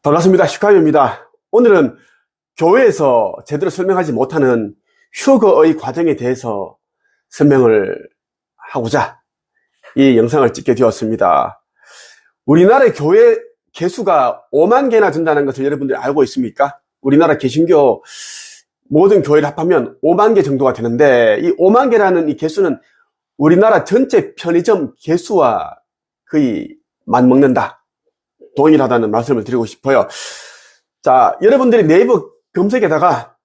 반갑습니다. 슈카입니다. 오늘은 교회에서 제대로 설명하지 못하는 휴거의 과정에 대해서 설명을 하고자 이 영상을 찍게 되었습니다. 우리나라의 교회 개수가 5만 개나 된다는 것을 여러분들이 알고 있습니까? 우리나라 개신교 모든 교회를 합하면 5만 개 정도가 되는데, 이 5만 개라는 이 개수는 우리나라 전체 편의점 개수와 거의 맞먹는다, 동일하다는 말씀을 드리고 싶어요. 자, 여러분들이 네이버 검색에다가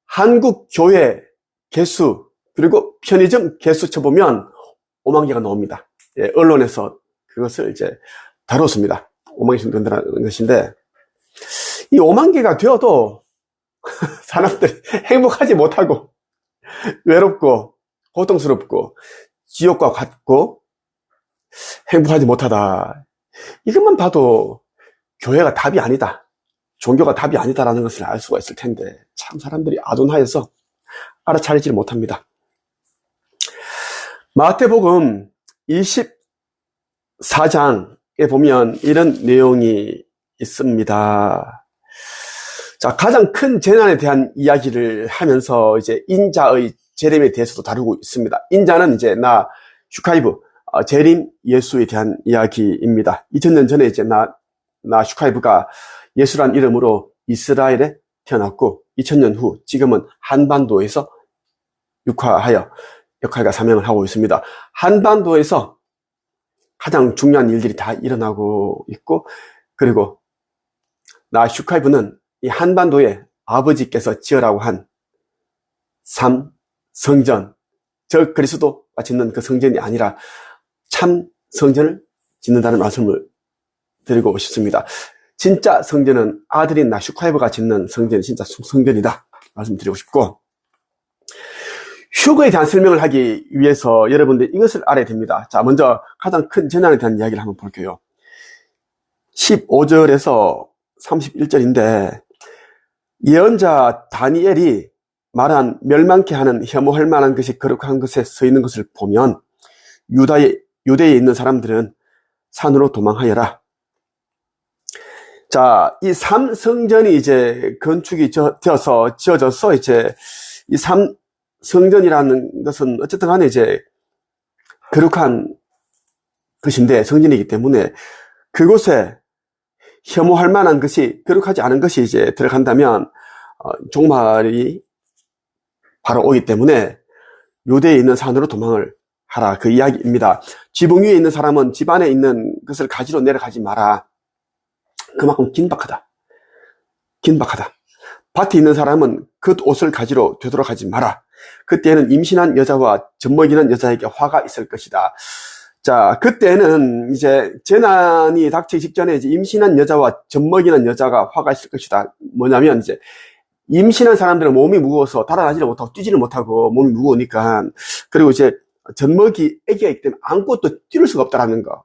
한국 교회 개수 그리고 편의점 개수 쳐보면 5만 개가 나옵니다. 예, 언론에서 그것을 이제 다뤘습니다. 5만 개씩 된다는 것인데, 이 5만 개가 되어도 사람들이 행복하지 못하고 외롭고 고통스럽고 지옥과 같고 행복하지 못하다, 이것만 봐도 교회가 답이 아니다, 종교가 답이 아니다라는 것을 알 수가 있을 텐데, 참 사람들이 아둔하여서 알아차리지 못합니다. 마태복음 24장에 보면 이런 내용이 있습니다. 자, 가장 큰 재난에 대한 이야기를 하면서 이제 인자의 재림에 대해서도 다루고 있습니다. 인자는 이제 슈카이브, 재림 예수에 대한 이야기입니다. 2000년 전에 이제 슈카이브가 예수란 이름으로 이스라엘에 태어났고, 2000년 후 지금은 한반도에서 육화하여 역할과 사명을 하고 있습니다. 한반도에서 가장 중요한 일들이 다 일어나고 있고, 그리고 슈카이브는 이 한반도에 아버지께서 지으라고 한 성전, 저 그리스도가 짓는 그 성전이 아니라 참 성전을 짓는다는 말씀을 드리고 싶습니다. 진짜 성전은 아들인 슈카이브가 짓는 성전이 진짜 성전이다 말씀드리고 싶고, 휴거에 대한 설명을 하기 위해서 여러분들 이것을 알아야 됩니다. 자, 먼저 가장 큰 재난에 대한 이야기를 한번 볼게요. 15절에서 31절인데, 예언자 다니엘이 말한 멸망케 하는 혐오할 만한 것이 거룩한 것에 서 있는 것을 보면 유대에 있는 사람들은 산으로 도망하여라. 자, 이 삼성전이 이제 건축이 지어져서 이제 이 삼성전이라는 것은 어쨌든 간에 이제 거룩한 것인데, 성전이기 때문에 그곳에 혐오할 만한 것이, 거룩하지 않은 것이 이제 들어간다면 종말이 바로 오기 때문에 유대에 있는 산으로 도망을 하라, 그 이야기입니다. 지붕 위에 있는 사람은 집 안에 있는 것을 가지러 내려가지 마라. 그만큼 긴박하다. 밭에 있는 사람은 겉옷을 가지러 되돌아가지 마라. 그때는 임신한 여자와 젖먹이는 여자에게 화가 있을 것이다. 자, 그때는 이제 재난이 닥치기 직전에 이제 임신한 여자와 젖먹이는 여자가 화가 있을 것이다. 뭐냐면, 이제 임신한 사람들은 몸이 무거워서 달아나지를 못하고 뛰지를 못하고 몸이 무거우니까, 그리고 이제 젖먹이 애기가 있기 때문에 안고 또 뛰를 수가 없다라는 거.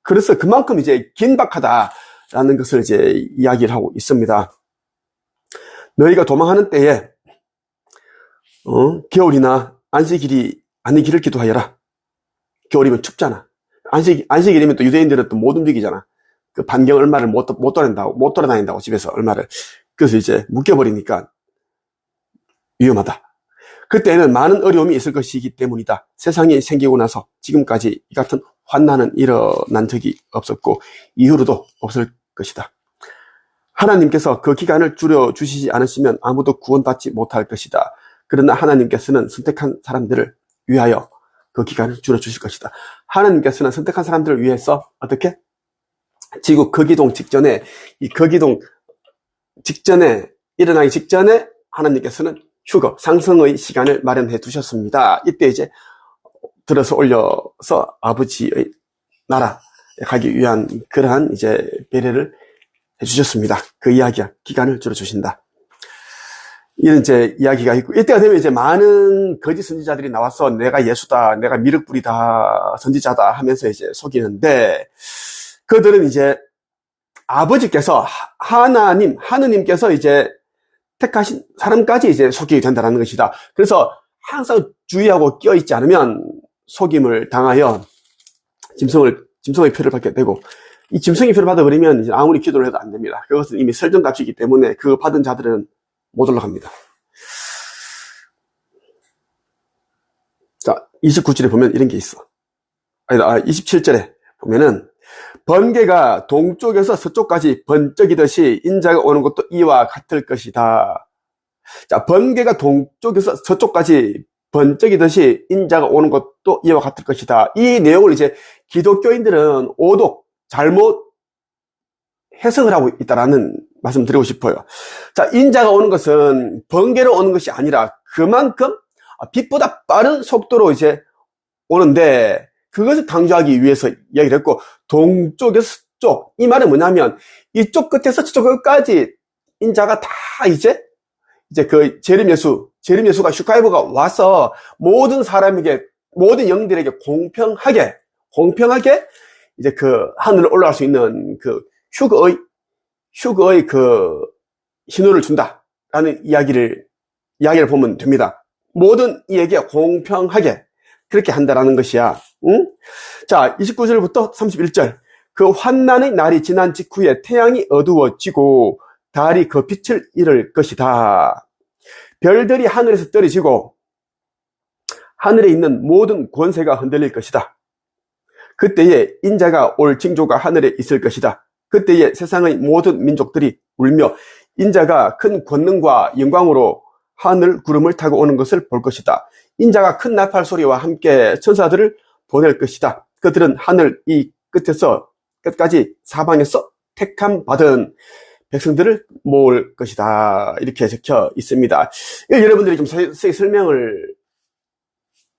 그래서 그만큼 이제 긴박하다라는 것을 이제 이야기를 하고 있습니다. 너희가 도망하는 때에 겨울이나 안식일이 아니기를 기도하여라. 겨울이면 춥잖아. 안식일이면 또 유대인들은 또 못 움직이잖아. 그 반경 얼마를 못 돌아다닌다고 집에서 얼마를. 그래서 이제 묶여버리니까 위험하다. 그때는 많은 어려움이 있을 것이기 때문이다. 세상이 생기고 나서 지금까지 이 같은 환난은 일어난 적이 없었고 이후로도 없을 것이다. 하나님께서 그 기간을 줄여주시지 않으시면 아무도 구원받지 못할 것이다. 그러나 하나님께서는 선택한 사람들을 위하여 그 기간을 줄여주실 것이다. 하나님께서는 선택한 사람들을 위해서 어떻게? 지구 거기동 직전에, 이 거기동 직전에, 일어나기 직전에 하나님께서는 휴거, 상승의 시간을 마련해 두셨습니다. 이때 이제 들어서 올려서 아버지의 나라에 가기 위한 그러한 이제 배려를 해주셨습니다. 그 이야기야, 기간을 줄여주신다. 이런 이제 이야기가 있고, 이때가 되면 이제 많은 거짓 선지자들이 나와서 내가 예수다, 내가 미륵불이다, 선지자다 하면서 이제 속이는데, 그들은 이제 아버지께서 하느님께서 이제 택하신 사람까지 이제 속이게 된다는 것이다. 그래서 항상 주의하고 껴있지 않으면 속임을 당하여 짐승의 표를 받게 되고, 이 짐승의 표를 받아버리면 이제 아무리 기도를 해도 안 됩니다. 그것은 이미 설정값이기 때문에 그거 받은 자들은 못 올라갑니다. 자, 29절에 보면 이런 게 있어. 27절에 보면은 번개가 동쪽에서 서쪽까지 번쩍이듯이 인자가 오는 것도 이와 같을 것이다. 자, 번개가 동쪽에서 서쪽까지 번쩍이듯이 인자가 오는 것도 이와 같을 것이다. 이 내용을 이제 기독교인들은 오독, 잘못 해석을 하고 있다라는 말씀 드리고 싶어요. 자, 인자가 오는 것은 번개로 오는 것이 아니라 그만큼 빛보다 빠른 속도로 이제 오는데 그것을 강조하기 위해서 이야기를 했고, 동쪽에서 서쪽, 이 말은 뭐냐면 이쪽 끝에서 저쪽 끝까지 인자가 다 이제 그 재림 예수가 슈카이버가 와서 모든 사람에게, 모든 영들에게 공평하게 이제 그 하늘을 올라갈 수 있는 그 휴거의 그 신호를 준다라는 이야기를 보면 됩니다. 모든 이에게 공평하게 그렇게 한다라는 것이야. 응? 자, 29절부터 31절. 그 환난의 날이 지난 직후에 태양이 어두워지고 달이 그 빛을 잃을 것이다. 별들이 하늘에서 떨어지고 하늘에 있는 모든 권세가 흔들릴 것이다. 그때에 인자가 올 징조가 하늘에 있을 것이다. 그때에 세상의 모든 민족들이 울며 인자가 큰 권능과 영광으로 하늘 구름을 타고 오는 것을 볼 것이다. 인자가 큰 나팔 소리와 함께 천사들을 보낼 것이다. 그들은 하늘 이 끝에서 끝까지 사방에서 택함 받은 백성들을 모을 것이다. 이렇게 적혀 있습니다. 이걸 여러분들이 좀 자세히 설명을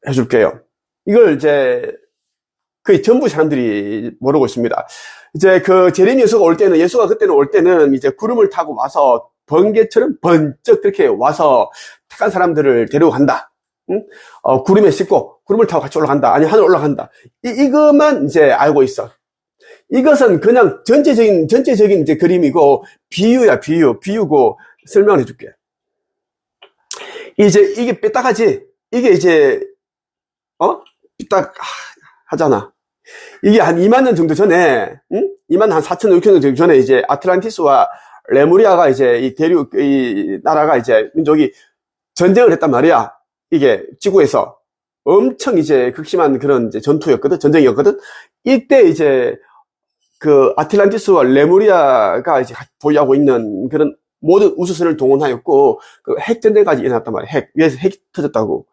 해줄게요. 이걸 이제 거의 전부 사람들이 모르고 있습니다. 이제 그 재림 예수가 올 때는, 예수가 그때는 올 때는 이제 구름을 타고 와서 번개처럼 번쩍 그렇게 와서 택한 사람들을 데리고 간다. 응? 구름에 싣고 구름을 타고 같이 올라간다. 아니, 하늘 올라간다. 이것만 이제 알고 있어. 이것은 그냥 전체적인 이제 그림이고, 비유야, 비유고, 설명을 해줄게. 이제 이게 삐딱하지? 이게 이제, 삐딱 하잖아. 이게 한 2만 년 정도 전에, 응? 2만 한 4,500년 정도 전에 이제 아틀란티스와 레무리아가 이제 이 대륙, 이 나라가 이제 민족이 전쟁을 했단 말이야. 이게 지구에서. 엄청 이제 극심한 그런 이제 전쟁이었거든. 이때 이제 그 아틀란티스와 레무리아가 이제 보유하고 있는 그런 모든 우주선을 동원하였고, 그 핵전쟁까지 일어났단 말이야. 위에서 핵이 터졌다고.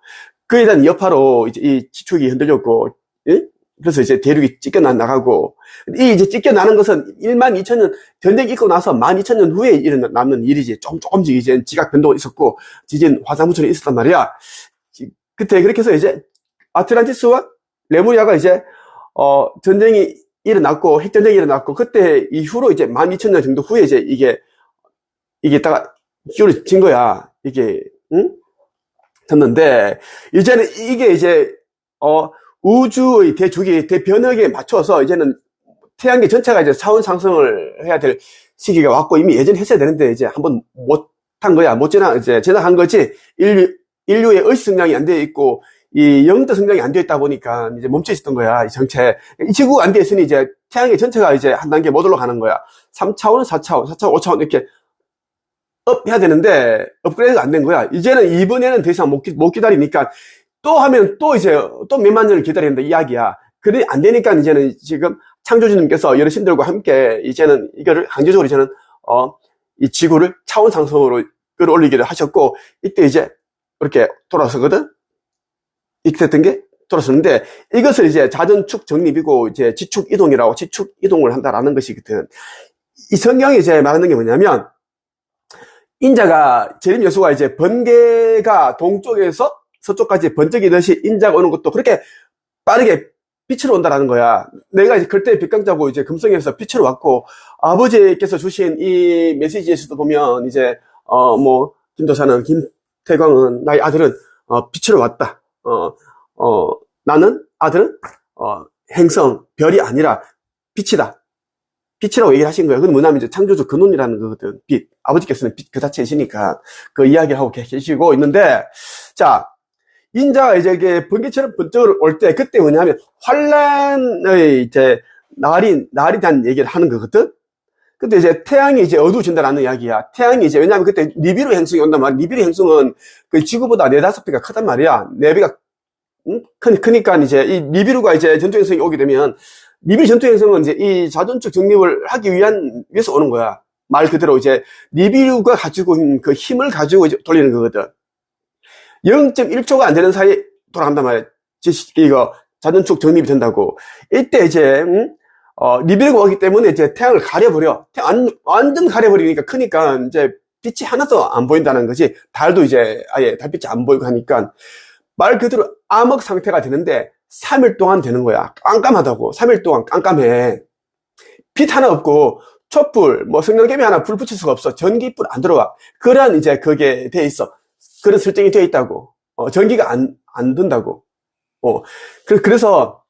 그에 대한 여파로 이제 이 지축이 흔들렸고, 예? 그래서 이제 대륙이 찢겨나가고, 이 이제 찢겨나는 것은 12,000년, 전쟁이 있고 나서 12,000년 후에 일어나는 일이지. 조금씩 이제 지각 변동이 있었고, 지진, 화산무천이 있었단 말이야. 그때 그렇게 해서 이제 아틀란티스와 레무리아가 이제, 전쟁이 일어났고, 핵전쟁이 일어났고, 그때 이후로 이제 12,000년 정도 후에 이제 이게 다가 기울어진 거야. 이게, 응? 됐는데, 이제는 이게 이제, 우주의 대변혁에 맞춰서 이제는 태양계 전체가 이제 차원 상승을 해야 될 시기가 왔고, 이미 예전에 했어야 되는데, 이제 한번 못한 거야. 지나간 거지. 인류의 의식 성장이 안 되어 있고, 이 영도 성장이 안 되어 있다 보니까 이제 멈춰 있었던 거야, 이 정체. 이 지구가 안 되어 있으니 이제 태양계 전체가 이제 한 단계 못 올라가는 거야. 3차원, 4차원, 5차원 이렇게 업 해야 되는데, 업그레이드가 안 된 거야. 이제는 이번에는 더 이상 못 기다리니까, 또 하면 또 이제 또 몇만 년을 기다려야 된다 이야기야. 그래 안 되니까 이제는 지금 창조주님께서 여러 신들과 함께 이제는 이거를 강제적으로 이제는 이 지구를 차원 상승으로 끌어올리기를 하셨고, 이때 이제 이렇게 돌아서거든. 이렇게 됐던 게 돌아섰는데, 이것을 이제 자전축 정립이고 이제 지축 이동이라고, 지축 이동을 한다라는 것이거든. 이 성경이 이제 말하는 게 뭐냐면, 인자가 재림 예수가 이제 번개가 동쪽에서 서쪽까지 번쩍이듯이 인자가 오는 것도 그렇게 빠르게 빛으로 온다라는 거야. 내가 이제 그때 빛강자고 이제 금성에서 빛으로 왔고, 아버지께서 주신 이 메시지에서도 보면 이제 김도사는, 김태광은, 나의 아들은 빛으로 왔다. 나는 아들은 행성, 별이 아니라 빛이다. 빛이라고 얘기를 하신 거예요. 그건 뭐냐면 이제 창조주 근원이라는 거거든. 빛. 아버지께서는 빛 그 자체이시니까 그 이야기를 하고 계시고 있는데, 자, 인자가 이제 이게 번개처럼 번쩍을 올 때, 그때 뭐냐면 환란의 이제 날이 대한 얘기를 하는 거거든? 그때 이제 태양이 이제 어두워진다라는 이야기야. 태양이 이제, 왜냐면 그때 니비루 행성이 온단 말이야. 니비루 행성은 그 지구보다 4~5배가 크단 말이야. 4배가, 응? 그니까 이제 이 니비루가 이제 전투 행성이 오게 되면, 니비루 전투 행성은 이제 이 자전축 정립을 하기 위해서 오는 거야. 말 그대로 이제 니비루가 가지고 있는 그 힘을 가지고 이제 돌리는 거거든. 0.1초가 안 되는 사이에 돌아간단 말이야. 이거 자전축 정립이 된다고. 이때 이제, 니비루가 오기 때문에 이제 태양을 가려버려. 완전 가려버리니까 크니까 이제 빛이 하나도 안 보인다는 거지. 달도 이제 아예 달빛이 안 보이고 하니까 말 그대로 암흑 상태가 되는데 3일 동안 되는 거야. 깜깜하다고. 3일 동안 깜깜해. 빛 하나 없고 촛불, 뭐 성냥개비 하나 불 붙일 수가 없어. 전기불 안 들어와. 그런 이제 그게 돼 있어. 그런 설정이 돼 있다고. 전기가 안 든다고. 그래서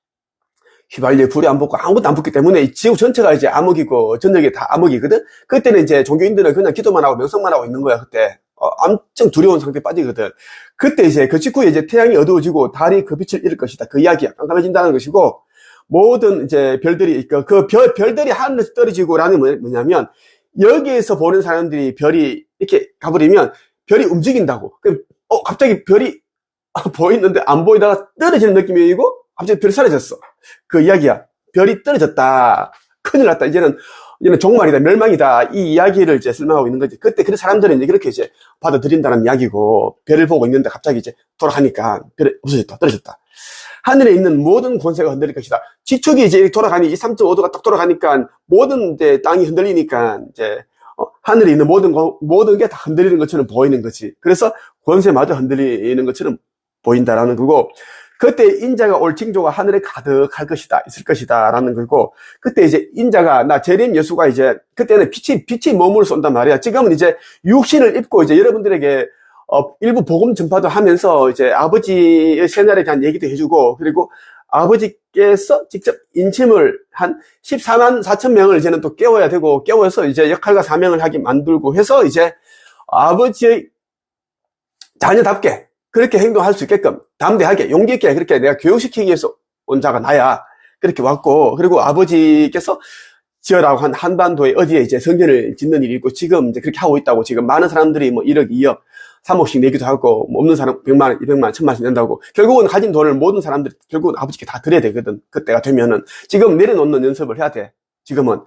휘발유에 불이 안 붙고 아무것도 안 붙기 때문에 이 지구 전체가 이제 암흑이고 전역이 다 암흑이거든. 그때는 이제 종교인들은 그냥 기도만 하고 명상만 하고 있는 거야. 그때 엄청 두려운 상태에 빠지거든. 그때 이제 그 직후에 이제 태양이 어두워지고 달이 그 빛을 잃을 것이다. 그 이야기야. 깜깜해진다는 것이고, 모든 이제 별들이 별들이 하늘에서 떨어지고라는 뭐냐면 여기에서 보는 사람들이 별이 이렇게 가버리면 별이 움직인다고. 그럼 갑자기 별이 보이는데 안 보이다가 떨어지는 느낌이고 갑자기 별이 사라졌어. 그 이야기야. 별이 떨어졌다. 큰일 났다. 이제는 종말이다. 멸망이다. 이 이야기를 이제 설명하고 있는 거지. 그때 그 사람들은 이제 그렇게 이제 받아들인다는 이야기고, 별을 보고 있는데 갑자기 이제 돌아가니까 별이 없어졌다. 떨어졌다. 하늘에 있는 모든 권세가 흔들릴 것이다. 지축이 이제 돌아가니, 이 3.5도가 딱 돌아가니까 모든 이제 땅이 흔들리니까 이제 하늘에 있는 모든 게 다 흔들리는 것처럼 보이는 거지. 그래서 권세마저 흔들리는 것처럼 보인다라는 거고, 그때 인자가 올 징조가 하늘에 가득할 것이다, 있을 것이다, 라는 거고, 그때 이제 인자가, 재림 예수가 이제, 그때는 빛이 몸을 쏜단 말이야. 지금은 이제 육신을 입고 이제 여러분들에게, 일부 복음 전파도 하면서 이제 아버지의 새날에 대한 얘기도 해주고, 그리고 아버지께서 직접 인침을 한 14만 4천 명을 이제는 또 깨워야 되고, 깨워서 이제 역할과 사명을 하게 만들고 해서 이제 아버지의 자녀답게, 그렇게 행동할 수 있게끔 담대하게 용기 있게 그렇게 내가 교육시키기 위해서 온 자가 나야. 그렇게 왔고, 그리고 아버지께서 지어라고 한 한반도에 어디에 이제 성전을 짓는 일이 있고, 지금 이제 그렇게 하고 있다고. 지금 많은 사람들이 뭐 1억, 2억, 3억씩 내기도 하고, 뭐 없는 사람 100만 원, 200만 원, 1000만 원씩 낸다고. 결국은 가진 돈을 모든 사람들이 결국은 아버지께 다 드려야 되거든. 그때가 되면은. 지금 내려놓는 연습을 해야 돼. 지금은.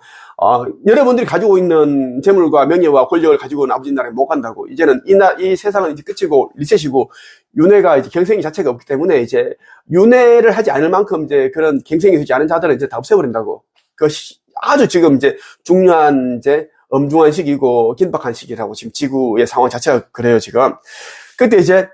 여러분들이 가지고 있는 재물과 명예와 권력을 가지고는 아버지 나라에 못 간다고. 이제는 이 세상은 이제 끝이고, 리셋이고, 윤회가 이제 경생이 자체가 없기 때문에 이제 윤회를 하지 않을 만큼 이제 그런 경생이 되지 않은 자들은 이제 다 없애버린다고. 아주 지금 이제 중요한 이제 엄중한 시기고 긴박한 시기라고 지금 지구의 상황 자체가 그래요, 지금. 그때 이제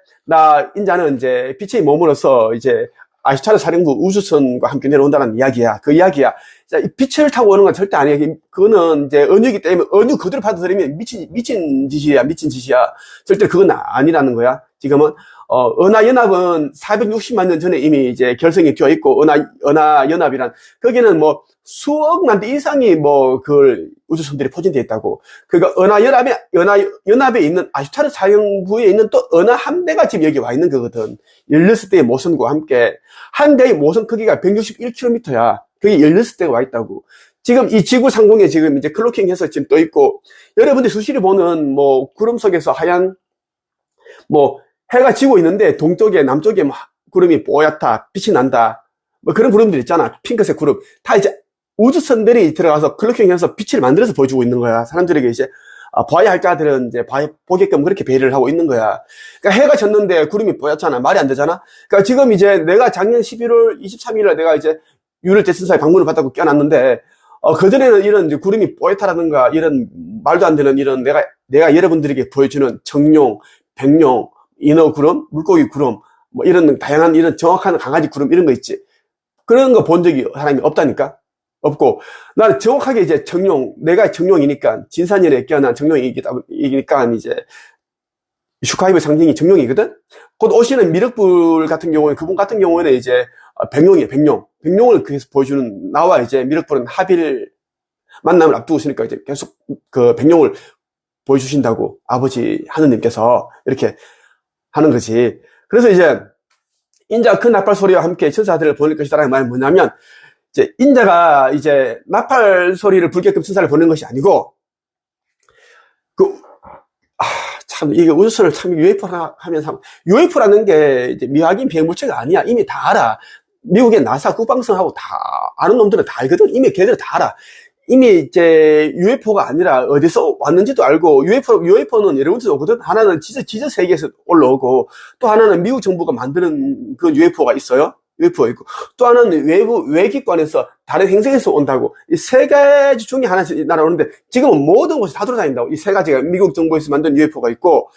인자는 이제 빛의 몸으로서 이제 아슈타르 사령부 우주선과 함께 내려온다는 이야기야. 그 이야기야. 자, 이 빛을 타고 오는 건 절대 아니에요. 그거는 이제 은유이기 때문에 은유 그대로 받아들이면 미친 짓이야. 절대 그건 아니라는 거야. 지금은 은하연합은 460만 년 전에 이미 이제 결성이 되어 있고, 은하연합이란, 거기는 뭐 수억만 대 이상이 뭐 그 우주선들이 포진되어 있다고. 그러니까 은하연합에 있는 아슈타르 사령부에 있는 또 은하 함대가 지금 여기 와 있는 거거든. 16대의 모선과 함께. 한 대의 모선 크기가 161km야. 그게 16대가 와 있다고. 지금 이 지구 상공에 지금 이제 클로킹 해서 지금 떠 있고, 여러분들 수시로 보는 뭐 구름 속에서 하얀 뭐 해가 지고 있는데 동쪽에 남쪽에 막 구름이 뽀얗다, 빛이 난다, 뭐 그런 구름들 있잖아. 핑크색 구름. 다 이제 우주선들이 들어가서 클로킹해서 빛을 만들어서 보여주고 있는 거야. 사람들에게 이제 봐야 할 자들은 이제 보게끔 그렇게 배려를 하고 있는 거야. 그러니까 해가 졌는데 구름이 뽀얗잖아. 말이 안 되잖아. 그러니까 지금 이제 내가 작년 11월 23일에 내가 이제 유를 대천사의 방문을 받았고 껴놨는데, 그전에는 이런 이제 구름이 뽀얗다라든가 이런 말도 안 되는 이런 내가 여러분들에게 보여주는 정룡, 백룡, 인어 구름, 물고기 구름, 뭐 이런 다양한 이런 정확한 강아지 구름 이런 거 있지. 그런 거 본 적이 사람이 없다니까? 없고, 나는 정확하게 이제 내가 정룡이니까, 진산연에 깨어난 정룡이니까 이제, 슈카이브 상징이 정룡이거든? 곧 오시는 미륵불 같은 경우에, 그분 같은 경우에는 이제, 백룡이에요, 백룡. 백룡을 그래서 보여주는, 나와 이제 미륵불은 합일 만남을 앞두고 있으니까 이제 계속 그 백룡을 보여주신다고, 아버지 하느님께서 이렇게 하는 거지. 그래서 이제, 인자 큰 나팔 소리와 함께 천사들을 보낼 것이다라는 말은 뭐냐면, 이제 인자가 이제 나팔 소리를 불게끔 천사를 보낸 것이 아니고, 참, 이게 우주선을 참 UFO라 하면 참, UFO라는 게 이제 미확인 비행물체가 아니야. 이미 다 알아. 미국의 나사 국방성하고 다 아는 놈들은 다 알거든. 이미 걔들 다 알아. 이미 이제 UFO가 아니라 어디서 왔는지도 알고, UFO는 여러 군데서 오거든. 하나는 지저 세계에서 올라오고, 또 하나는 미국 정부가 만드는 그 UFO가 있어요. UFO 있고, 또 하나는 외기권에서 다른 행성에서 온다고. 이 세 가지 중에 하나씩 날아오는데, 지금은 모든 곳에 다 돌아다닌다고. 이 세 가지가 미국 정부에서 만든 UFO가 있고,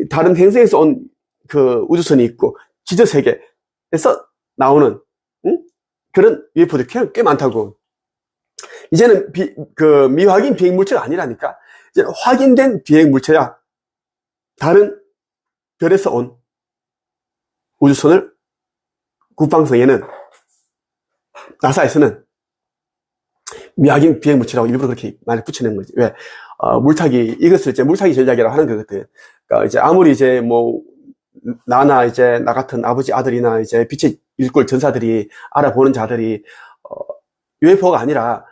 다른 행성에서 온 그 우주선이 있고, 지저 세계에서 나오는, 그런 UFO들이 꽤 많다고. 이제는 미확인 비행물체가 아니라니까. 이제 확인된 비행물체야. 다른 별에서 온 우주선을 국방성에는, 나사에서는 미확인 비행물체라고 일부러 그렇게 많이 붙여낸 거지. 왜? 이것을 이제 물타기 전략이라고 하는 거거든. 그러니까 이제 아무리 이제 나 같은 아버지 아들이나 이제 빛의 일꾼 전사들이 알아보는 자들이, UFO가 아니라,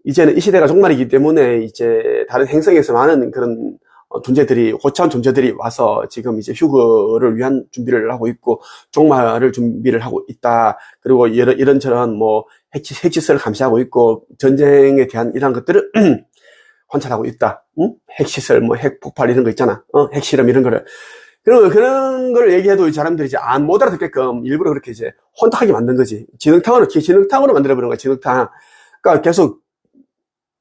이제는 이 시대가 종말이기 때문에 이제 다른 행성에서 많은 그런 존재들이, 고차원 존재들이 와서 지금 이제 휴거를 위한 준비를 하고 있고, 종말을 준비를 하고 있다. 그리고 이런저런 핵시설을 감시하고 있고, 전쟁에 대한 이런 것들을 관찰하고 있다. 핵시설, 핵폭발 이런 거 있잖아. 핵실험 이런 거를. 그런 걸 얘기해도 이 사람들이 이제 못 알아듣게끔 일부러 그렇게 이제 혼탁하게 만든 거지. 진흙탕으로 만들어버린 거야, 진흙탕. 그러니까 계속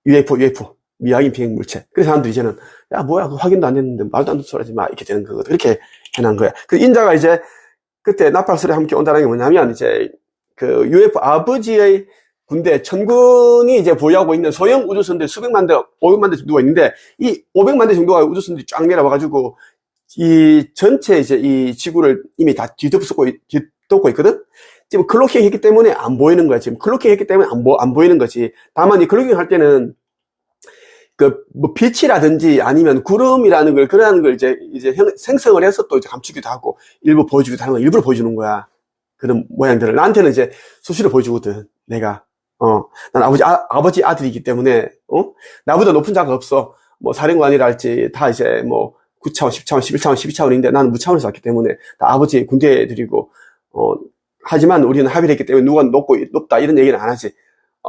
UFO. 미확인 비행물체. 그래서 사람들이 이제는, 야, 뭐야, 확인도 안 했는데, 말도 안 되는 소리 하지 마. 이렇게 되는 거거든. 그렇게 해놓은 거야. 그 인자가 이제, 그때 나팔 소리 함께 온다는 게 뭐냐면, 이제, UFO 아버지의 군대, 천군이 이제 보유하고 있는 소형 우주선들 수백만 대, 500만 대 정도가 있는데, 이 500만 대 정도가 우주선들이 쫙 내려와가지고, 이 전체 이제 이 지구를 이미 다 뒤덮고 있거든? 지금 클로킹 했기 때문에 안 보이는 거야. 지금 클로킹 했기 때문에 안 보이는 거지. 다만 이 클로킹 할 때는, 빛이라든지 아니면 구름이라는 걸, 그러한 걸 이제 생성을 해서 또 이제 감추기도 하고, 일부 보여주기도 하는 거, 일부러 보여주는 거야. 그런 모양들을. 나한테는 이제 수시로 보여주거든, 내가. 난 아버지 아들이기 때문에, 나보다 높은 자가 없어. 사령관이랄지, 다 이제 9차원, 10차원, 11차원, 12차원인데 나는 무차원에서 왔기 때문에 다 아버지 군대 애들이고, 하지만 우리는 합의를 했기 때문에 누가 높다, 이런 얘기는 안 하지.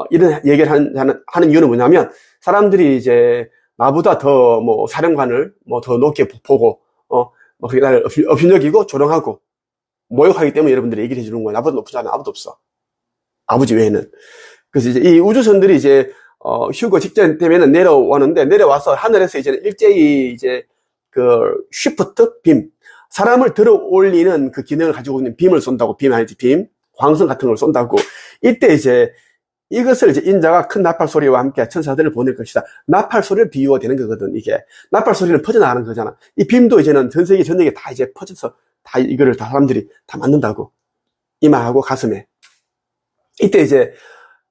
이런 얘기를 하는 이유는 뭐냐면, 사람들이 이제 나보다 더 사령관을 더 높게 보고 그게 나를 업신여기고 조롱하고 모욕하기 때문에 여러분들이 얘기를 해주는 거야. 나보다 높은 자는 아무도 없어. 아버지 외에는. 그래서 이제 이 우주선들이 이제 휴거 직전 되면은 내려오는데, 내려와서 하늘에서 이제는 일제히 이제 쉬프트 빔, 사람을 들어 올리는 그 기능을 가지고 있는 빔을 쏜다고. 빔 아니지, 빔, 광선 같은 걸 쏜다고. 이때 이제 이것을 이제 인자가 큰 나팔 소리와 함께 천사들을 보낼 것이다. 나팔 소리를 비유가 되는 거거든, 이게. 나팔 소리는 퍼져나가는 거잖아. 이 빔도 이제는 전 세계 다 이제 퍼져서 다 이거를 다 사람들이 다 맞는다고. 이마하고 가슴에. 이때 이제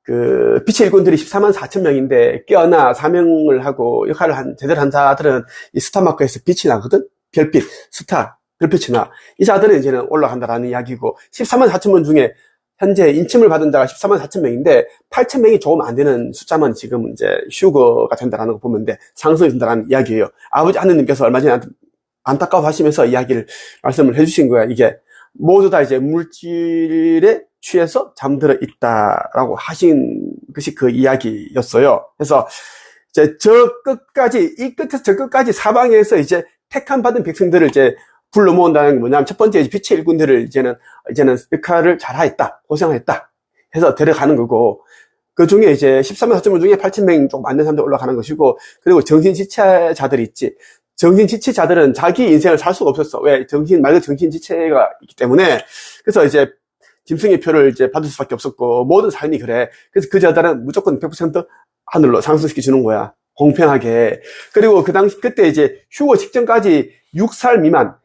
빛의 일꾼들이 14만 4천 명인데, 깨어나 사명을 하고 역할을 제대로 한 자들은 이 스타 마크에서 빛이 나거든? 별빛, 스타, 별빛이 나. 이 자들은 이제는 올라간다라는 이야기고, 14만 4천 명 중에 현재 인침을 받은 자가 14만 4천 명인데 8천 명이 조금 안 되는 숫자만 지금 이제 휴거가 된다라는 거 보면 돼. 상승이 된다라는 이야기예요. 아버지 하느님께서 얼마 전에 안타까워 하시면서 말씀을 해주신 거야. 이게 모두 다 이제 물질에 취해서 잠들어 있다라고 하신 것이 그 이야기였어요. 그래서 이제 이 끝에서 저 끝까지 사방에서 이제 택함 받은 백성들을 이제 불러 모은다는 게 뭐냐면, 첫 번째 빛의 일꾼들을 이제는 역할을 잘하였다, 고생했다 해서 데려가는 거고, 그 중에 이제 13만 4천 명 중에 8천 명 조금 안 된 사람들 올라가는 것이고, 그리고 정신지체자들이 있지. 정신지체자들은 자기 인생을 살 수가 없었어. 왜? 말 정신지체가 있기 때문에. 그래서 이제 짐승의 표를 이제 받을 수밖에 없었고, 모든 삶이 그래. 그래서 그 자들은 무조건 100% 하늘로 상승시켜 주는 거야. 공평하게. 그리고 그때 이제 휴거 직전까지 6살 미만,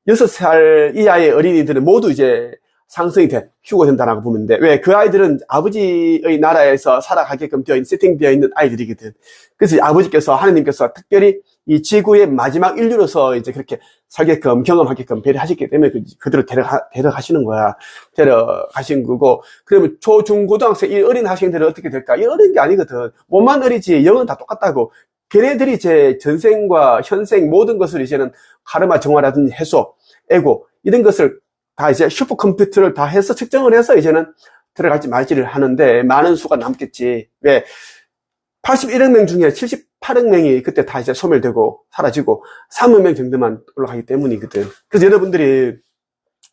6살 이하의 어린이들은 모두 이제 상승이 휴거된다라고 보면 돼. 왜? 그 아이들은 아버지의 나라에서 살아가게끔 세팅되어 있는 아이들이거든. 그래서 아버지께서, 하느님께서 특별히 이 지구의 마지막 인류로서 이제 그렇게 살게끔, 경험하게끔 배려하셨기 때문에 그대로 데려가시는 거야. 데려가신 거고, 그러면 초, 중, 고등학생, 이 어린 학생들은 어떻게 될까? 이 어린 게 아니거든. 몸만 어리지, 영은 다 똑같다고. 걔네들이 이제 전생과 현생 모든 것을 이제는 카르마 정화라든지 해소, 에고, 이런 것을 다 이제 슈퍼컴퓨터를 다 해서 측정을 해서 이제는 들어갈지 말지를 하는데 많은 수가 남겠지. 왜? 81억 명 중에 78억 명이 그때 다 이제 소멸되고 사라지고 3억 명 정도만 올라가기 때문이거든. 그래서 여러분들이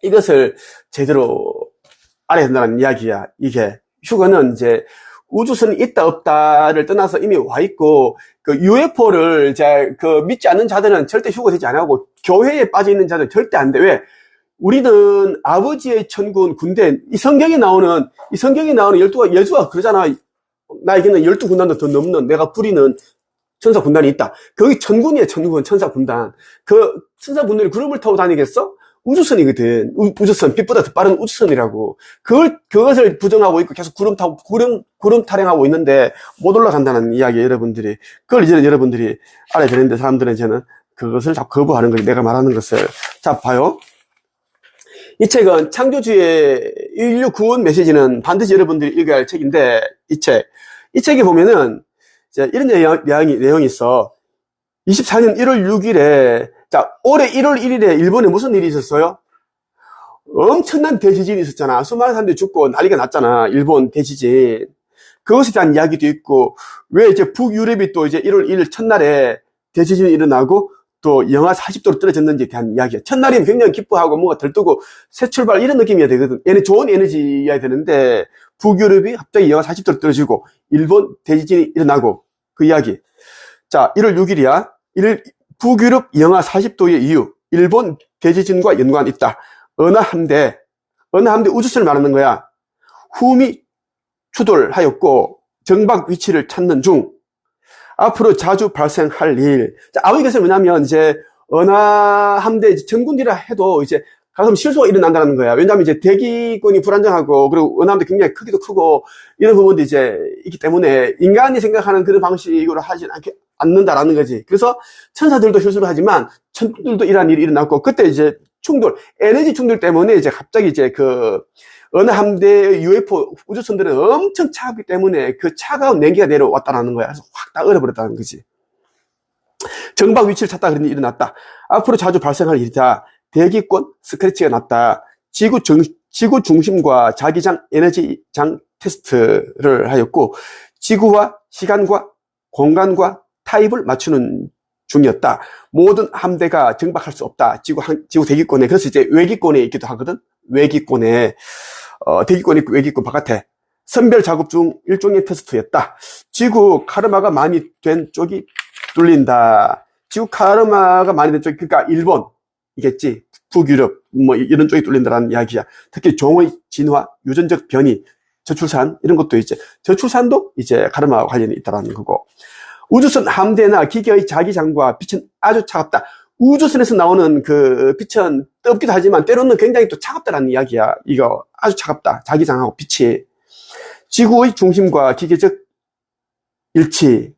이것을 제대로 알아야 된다는 이야기야. 이게 휴거는 이제 우주선이 있다 없다를 떠나서 이미 와 있고, 그 UFO를 이제 그 믿지 않는 자들은 절대 휴거되지 않고 교회에 빠져 있는 자들은 절대 안 돼. 왜? 우리는 아버지의 천군 군대, 이 성경에 나오는 예수가 그러잖아. 나에게는 12군단도 더 넘는 내가 부리는 천사 군단이 있다. 거기 천군이에요, 천군, 천사 군단. 그 천사 군단이 구름을 타고 다니겠어? 우주선이거든. 우주선, 빛보다 더 빠른 우주선이라고. 그것을 부정하고 있고 계속 구름 타령하고 있는데 못 올라간다는 이야기, 여러분들이. 그걸 이제 여러분들이 알아야 되는데, 사람들은 이제는 그것을 다 거부하는 거지, 내가 말하는 것을. 자, 봐요. 이 책은 창조주의 인류 구원 메시지는 반드시 여러분들이 읽어야 할 책인데, 이 책에 보면은, 이제 이런 내용이 있어. 24년 1월 6일에, 자, 올해 1월 1일에 일본에 무슨 일이 있었어요? 엄청난 대지진이 있었잖아. 수많은 사람들이 죽고 난리가 났잖아. 일본 대지진. 그것에 대한 이야기도 있고, 왜 이제 북유럽이 또 이제 1월 1일 첫날에 대지진이 일어나고, 또 영하 40도로 떨어졌는지에 대한 이야기야. 첫날이면 굉장히 기뻐하고 뭔가 들뜨고 새 출발 이런 느낌이어야 되거든. 좋은 에너지여야 되는데 북유럽이 갑자기 영하 40도로 떨어지고 일본 대지진이 일어나고 그 이야기. 자, 1월 6일이야. 북유럽 영하 40도의 이유. 일본 대지진과 연관이 있다. 어느 함대 우주선을 말하는 거야. 후미 추돌하였고 정박 위치를 찾는 중. 앞으로 자주 발생할 일. 자, 이것은 뭐냐면, 이제, 함대 전군이라 해도 이제, 가끔 실수가 일어난다는 거야. 왜냐면 이제 대기권이 불안정하고, 그리고 함대 굉장히 크기도 크고, 이런 부분도 이제 있기 때문에, 인간이 생각하는 그런 방식으로 하지 않는다라는 거지. 그래서, 천사들도 실수를 하지만, 천들도 이러한 일이 일어났고, 그때 이제 에너지 충돌 때문에 이제 갑자기 이제 어느 함대의 UFO 우주선들은 엄청 차갑기 때문에 그 차가운 냉기가 내려왔다는 거야. 그래서 확 다 얼어버렸다는 거지. 정박 위치를 찾다 그런 일이 일어났다. 앞으로 자주 발생할 일이다. 대기권 스크래치가 났다. 지구 중심과 자기장 에너지장 테스트를 하였고, 지구와 시간과 공간과 타입을 맞추는 중이었다. 모든 함대가 정박할 수 없다. 지구 대기권에. 그래서 이제 외기권에 있기도 하거든. 외기권에. 대기권 있고 외기권 바깥에 선별 작업 중 일종의 테스트였다. 지구 카르마가 많이 된 쪽이 뚫린다. 지구 카르마가 많이 된 쪽이, 그러니까 일본이겠지. 북유럽, 이런 쪽이 뚫린다라는 이야기야. 특히 종의 진화, 유전적 변이, 저출산, 이런 것도 이제, 저출산도 이제 카르마와 관련이 있다라는 거고. 우주선 함대나 기계의 자기장과 빛은 아주 차갑다. 우주선에서 나오는 그 빛은 뜨겁기도 하지만 때로는 굉장히 또 차갑다라는 이야기야. 이거 아주 차갑다. 자기장하고 빛이. 지구의 중심과 기계적 일치.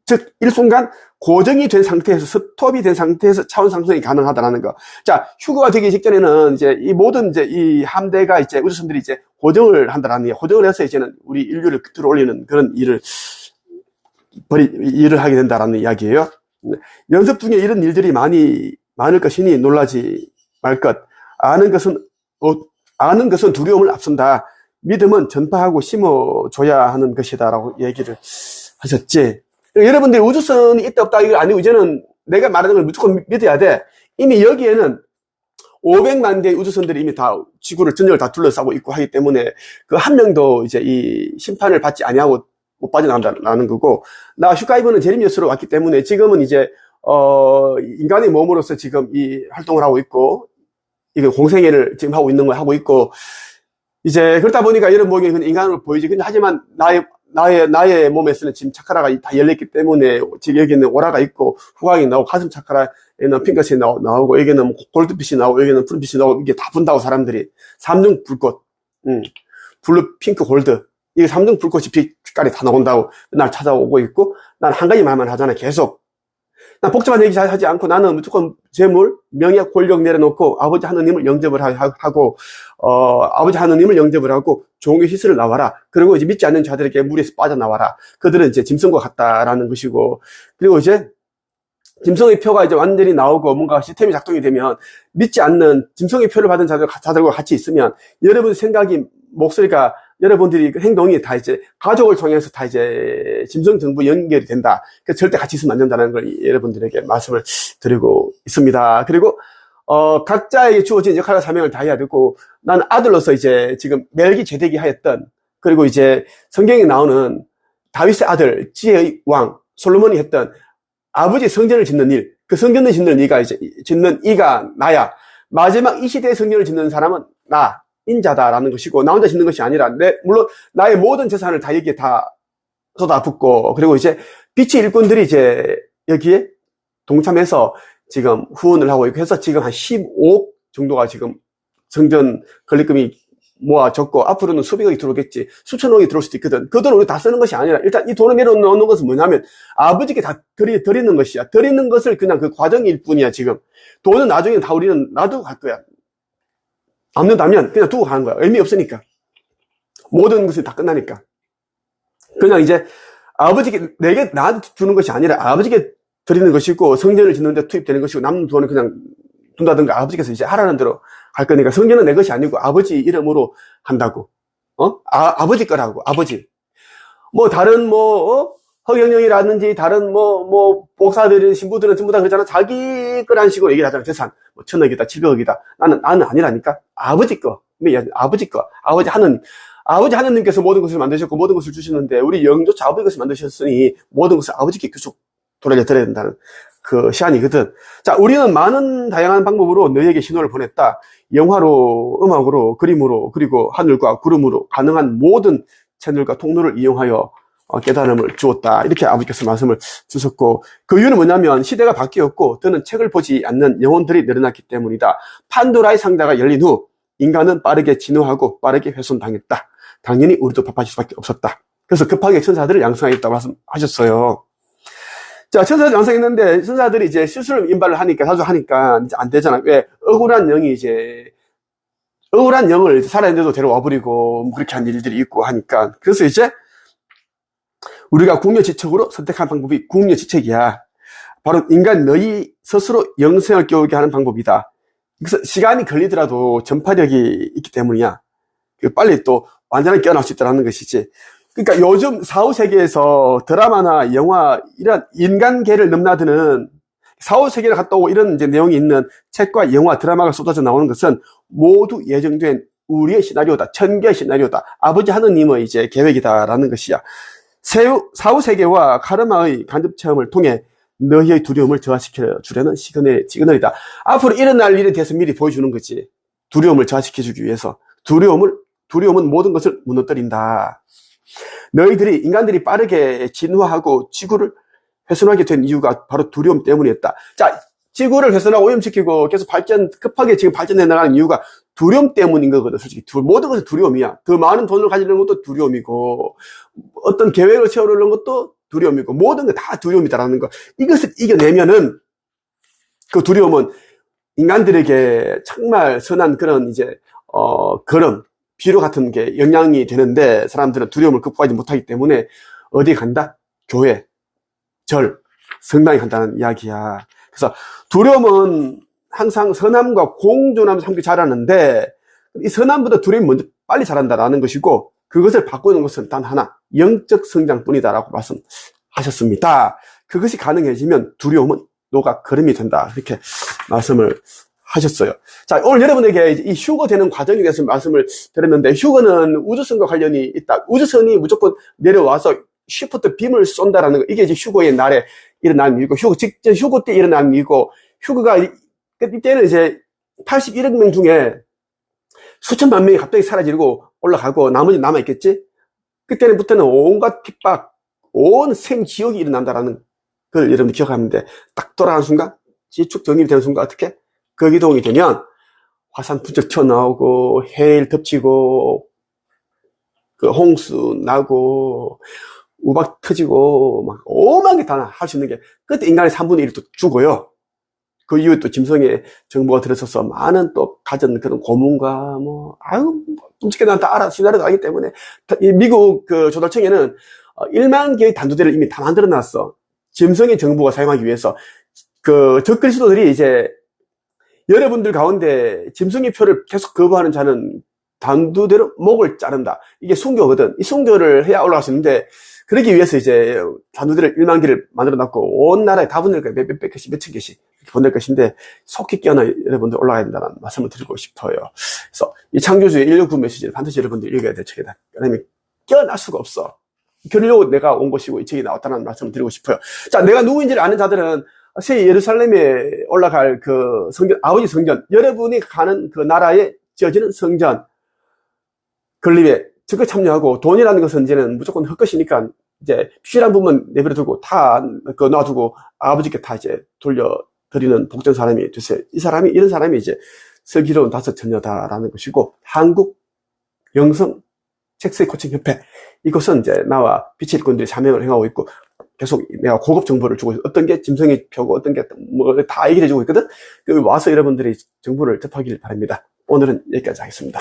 즉, 일순간 고정이 된 상태에서, 스톱이 된 상태에서 차원 상승이 가능하다라는 거. 자, 휴거가 되기 직전에는 이제 이 모든 이제 이 함대가 이제 우주선들이 이제 고정을 한다라는 게, 고정을 해서 이제는 우리 인류를 들어 올리는 그런 일을 하게 된다라는 이야기예요. 연습 중에 이런 일들이 많을 것이니 놀라지 말 것. 아는 것은 두려움을 앞선다. 믿음은 전파하고 심어줘야 하는 것이다라고 얘기를 하셨지. 여러분들이 우주선이 있다 없다 이거 아니고 이제는 내가 말하는 걸 무조건 믿어야 돼. 이미 여기에는 500만 개의 우주선들이 이미 다 지구를 전역을 다 둘러싸고 있고 하기 때문에 그 한 명도 이제 이 심판을 받지 아니하고 못 빠져나간다는 거고, 나 슈카이브는 제리미우스로 왔기 때문에 지금은 이제 인간의 몸으로서 지금 이 활동을 하고 있고, 이거 공생애를 지금 하고 있는 걸 하고 있고, 이제 그렇다 보니까 이런 몸이 인간으로 보이지. 근데 하지만 나의 몸에서는 지금 차크라가 다 열렸기 때문에 지금 여기는 오라가 있고 후광이 나오고 가슴 차크라에는 핑크빛이 나오고 여기는 골드빛이 나오고 여기는 푸른빛이 나오고 이게 다 분다고 사람들이. 삼중 불꽃, 블루, 핑크, 골드. 이게 삼중 불꽃이 빛깔이 다 나온다고 날 찾아오고 있고, 난 한 가지 말만 하잖아, 계속. 나 복잡한 얘기 하지 않고 나는 무조건 재물, 명예, 권력 내려놓고 아버지 하느님을 영접을 하고, 아버지 하느님을 영접을 하고 종교 시설을 나와라. 그리고 이제 믿지 않는 자들에게 물에서 빠져나와라. 그들은 이제 짐승과 같다라는 것이고, 그리고 이제 짐승의 표가 이제 완전히 나오고 뭔가 시스템이 작동이 되면 믿지 않는 짐승의 표를 받은 자들과 같이 있으면 여러분 생각이, 목소리가, 여러분들이 행동이 다 이제 가족을 통해서 다 이제 짐승 정부 연결이 된다. 그래서 절대 같이 있으면 안 된다는 걸 여러분들에게 말씀을 드리고 있습니다. 그리고 각자에게 주어진 역할과 사명을 다해야 되고, 나는 아들로서 이제 지금 멜기제덱이 하였던, 그리고 이제 성경에 나오는 다윗의 아들 지혜의 왕 솔로몬이 했던 아버지 성전을 짓는 일, 그 성전을 짓는 이가 나야. 마지막 이 시대의 성전을 짓는 사람은 나, 인자다라는 것이고, 나 혼자 짓는 것이 아니라, 물론 나의 모든 재산을 다 여기에 다 쏟아붓고, 그리고 이제 빛의 일꾼들이 이제 여기에 동참해서 지금 후원을 하고 있고 해서 지금 한 15억 정도가 지금 성전 건립금이 모아졌고, 앞으로는 수백억이 들어오겠지. 수천억이 들어올 수도 있거든. 그 돈을 우리 다 쓰는 것이 아니라, 일단 이 돈을 내려놓는 것은 뭐냐면, 아버지께 다 드리는 것이야. 드리는 것을 그냥 그 과정일 뿐이야, 지금. 돈은 나중에 다 우리는 놔두고 갈 거야. 남는다면 그냥 두고 가는 거야. 의미 없으니까. 모든 것이 다 끝나니까. 그냥 이제 아버지께, 나한테 주는 것이 아니라 아버지께 드리는 것이고, 성전을 짓는데 투입되는 것이고, 남는 돈을 그냥 둔다든가 아버지께서 이제 하라는 대로 할 거니까, 성전은 내 것이 아니고 아버지 이름으로 한다고. 아버지 거라고, 아버지. 다른 허경영이라든지 다른 복사들은 신부들은 전부 다 그러잖아. 자기 거란 식으로 얘기를 하잖아. 재산 1,000억이다 700억이다. 나는 아니라니까. 아버지 거. 아버지 거. 아버지 하느님께서 모든 것을 만드셨고 모든 것을 주시는데, 우리 영조차 아버지 것을 만드셨으니 모든 것을 아버지께 계속 돌려드려야 된다는 그 시안이거든. 자, 우리는 많은 다양한 방법으로 너희에게 신호를 보냈다. 영화로, 음악으로, 그림으로, 그리고 하늘과 구름으로 가능한 모든 채널과 통로를 이용하여 깨달음을 주었다. 이렇게 아버지께서 말씀을 주셨고, 그 이유는 뭐냐면 시대가 바뀌었고 더는 책을 보지 않는 영혼들이 늘어났기 때문이다. 판도라의 상자가 열린 후 인간은 빠르게 진화하고 빠르게 훼손당했다. 당연히 우리도 바빠질 수밖에 없었다. 그래서 급하게 천사들을 양성하겠다고 말씀하셨어요. 자, 천사들 양성했는데 천사들이 이제 실수를 임발을 하니까, 자주 하니까 이제 안 되잖아. 왜? 억울한 영을 살아있는데도 데려와버리고 그렇게 한 일들이 있고 하니까. 그래서 이제 우리가 궁여지책으로 선택한 방법이 궁여지책이야. 바로 인간 너희 스스로 영생을 깨우게 하는 방법이다. 그래서 시간이 걸리더라도 전파력이 있기 때문이야. 빨리 또 완전하게 깨어날 수 있다는 것이지. 그러니까 요즘 사후세계에서 드라마나 영화, 이런 인간계를 넘나드는 사후세계를 갔다 오고 이런 이제 내용이 있는 책과 영화, 드라마가 쏟아져 나오는 것은 모두 예정된 우리의 시나리오다. 천개의 시나리오다. 아버지 하느님의 이제 계획이다라는 것이야. 사후세계와 카르마의 간접체험을 통해 너희의 두려움을 저하시켜 주려는 시그널이다. 앞으로 일어날 일에 대해서 미리 보여주는 거지. 두려움을 저하시켜 주기 위해서. 두려움은 모든 것을 무너뜨린다. 인간들이 빠르게 진화하고 지구를 훼손하게 된 이유가 바로 두려움 때문이었다. 자, 지구를 훼손하고 오염시키고 계속 급하게 지금 발전해 나가는 이유가 두려움 때문인 거거든, 솔직히. 모든 것은 두려움이야. 더 많은 돈을 가지려는 것도 두려움이고, 어떤 계획을 세우려는 것도 두려움이고, 모든 게 다 두려움이다라는 거. 이것을 이겨내면은, 그 두려움은 인간들에게 정말 선한 그런 이제, 비료 같은 게 영향이 되는데, 사람들은 두려움을 극복하지 못하기 때문에, 어디 간다? 교회, 절, 성당에 간다는 이야기야. 그래서 두려움은 항상 선함과 공존하면서 함께 자라는데, 이 선함보다 두려움이 먼저 빨리 자란다라는 것이고, 그것을 바꾸는 것은 단 하나, 영적 성장뿐이다라고 말씀하셨습니다. 그것이 가능해지면 두려움은 녹아 거름이 된다. 이렇게 말씀을 하셨어요. 자, 오늘 여러분에게 이 휴거 되는 과정에 대해서 말씀을 드렸는데, 휴거는 우주선과 관련이 있다. 우주선이 무조건 내려와서 쉬프트 빔을 쏜다라는 거, 이게 이제 휴거의 날에 일어난 일이고, 직전 휴거 때 일어난 일이고, 휴거가 이때는 이제 81억 명 중에 수천만 명이 갑자기 사라지고 올라가고 나머지 남아있겠지? 그때부터는 온갖 핍박, 온 생지옥이 일어난다라는 걸 여러분 기억하면 돼. 딱 돌아가는 순간, 지축 정립이 되는 순간 어떻게? 거기동이 되면 화산 분적 튀어나오고, 해일 덮치고, 그 홍수 나고, 우박 터지고, 막, 오만 게 다 할 수 있는 게, 그때 인간의 3분의 1이 또 죽어요. 그 이후에 또 짐승의 정보가 들어서서 많은 또 가진 그런 고문과 뭐, 아유, 끔찍해 난 다 알아, 시나리오도 알기 때문에. 미국 그 조달청에는 1만 개의 단두대를 이미 다 만들어 놨어. 짐승의 정보가 사용하기 위해서. 그 적글 시도들이 이제 여러분들 가운데 짐승의 표를 계속 거부하는 자는 단두대로 목을 자른다. 이게 순교거든. 이 순교를 해야 올라갈 수 있는데, 그러기 위해서 이제 단두대를 1만 개를 만들어 놨고, 온 나라에 다 보낼 거야. 몇백 개씩, 몇천 개씩 보낼 것인데, 속히 깨어나 여러분들 올라가야 된다는 말씀을 드리고 싶어요. 그래서 이 창조주의 119 메시지를 반드시 여러분들 읽어야 될 책이다. 왜냐면 깨어날 수가 없어. 그러려고 내가 온 것이고 이 책이 나왔다는 말씀을 드리고 싶어요. 자, 내가 누구인지를 아는 자들은 새 예루살렘에 올라갈 그 성전, 아버지 성전, 여러분이 가는 그 나라에 지어지는 성전, 건립에 적극 참여하고, 돈이라는 것은 이제는 무조건 헛것이니까 이제 필요한 부분 내버려두고 다 그 놔두고 아버지께 다 이제 돌려드리는 복된 사람이 되세요. 이런 사람이 이제 슬기로운 다섯 처녀다라는 것이고, 한국 영성 책세 코칭 협회, 이것은 이제 나와 빛의 일꾼들이 사명을 행하고 있고, 계속 내가 고급 정보를 주고 있어. 어떤 게 짐승의 표고, 어떤 게 뭐 다 얘기를 해주고 있거든. 와서 여러분들이 정보를 접하기를 바랍니다. 오늘은 여기까지 하겠습니다.